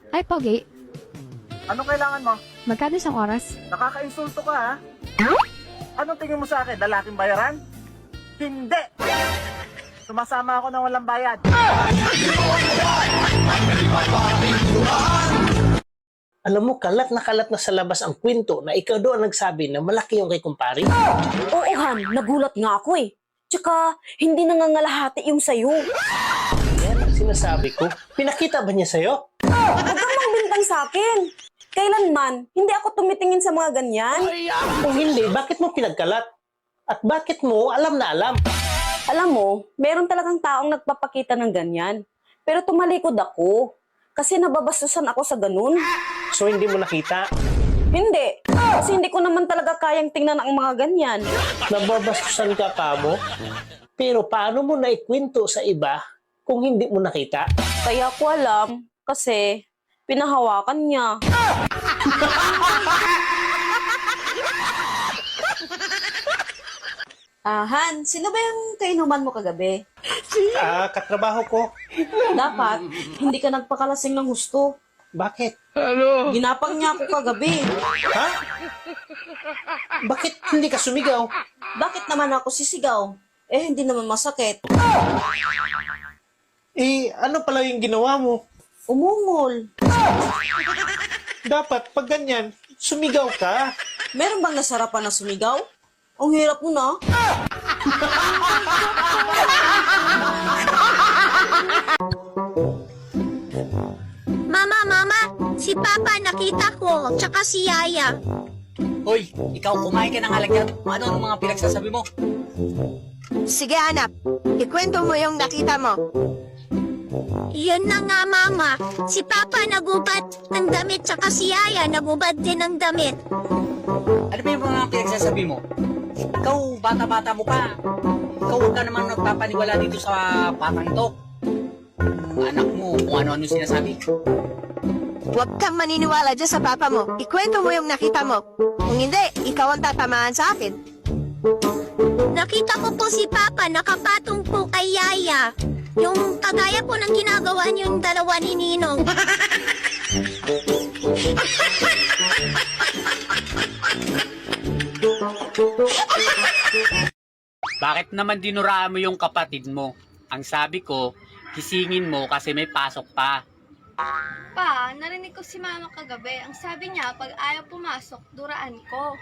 Ay, Pogi. Anong kailangan mo? Magkano isang oras? Nakaka-insulto ka ha? Anong tingin mo sa akin? Lalaking bayaran? Hindi! Sumasama ako ng walang bayad. Alam mo, kalat na sa labas ang kwento na ikaw doon ang nagsabi na malaki yung kay kumpare. Oo, Han. Nagulat nga ako eh. Tsaka, hindi nangangalahati yung sayo. Yan ang sinasabi ko. Pinakita ba niya sa'yo? Huwag kang magbintang sa akin. Kailanman, hindi ako tumitingin sa mga ganyan. Kung hindi, bakit mo pinagkalat? At bakit mo alam na alam? Alam mo, meron talagang taong nagpapakita ng ganyan. Pero tumalikod ako. Kasi nababastusan ako sa ganun. So hindi mo nakita? Hindi. Kasi hindi ko naman talaga kayang tingnan ang mga ganyan. Nababastusan ka pa mo? Pero paano mo naikwento sa iba kung hindi mo nakita? Kaya ko alam. Kasi pinahawakan niya. Han, sino ba yung kainuman mo kagabi? Katrabaho ko. Dapat, hindi ka nagpakalasing ng gusto. Bakit? Ginapang niya ako kagabi. Ha? Bakit hindi ka sumigaw? Bakit naman ako sisigaw? Eh, hindi naman masakit. Ano pala yung ginawa mo? Umungol. Dapat pag ganyan, sumigaw ka. Meron bang nasarapan na sumigaw? Ang hirap mo na. Mama, si Papa nakita ko, tsaka si Yaya. Hoy, ikaw kumain ka ng alagyan. Ano ang mga pinagsasabi mo? Sige anak, ikwento mo yung nakita mo. Yun na nga, Mama. Si Papa nagubad ng damit, tsaka si Yaya nagubad din ng damit. Ano ba yung mga pinagsasabi mo? Ikaw, bata-bata mo pa. Ikaw huwag ka naman nagpapaniwala dito sa batang ito. Anak mo, kung ano-ano sinasabi. Huwag kang maniniwala dyan sa papa mo. Ikwento mo yung nakita mo. Kung hindi, ikaw ang tatamaan sa akin. Nakita ko po si Papa nakapatong po kay Yaya. Yung kagaya po ng ginagawa niyong dalawa ni Ninong. Bakit naman dinuraan mo yung kapatid mo? Ang sabi ko, kisingin mo kasi may pasok pa. Pa, narinig ko si Mama kagabi. Ang sabi niya, pag ayaw pumasok, duraan ko.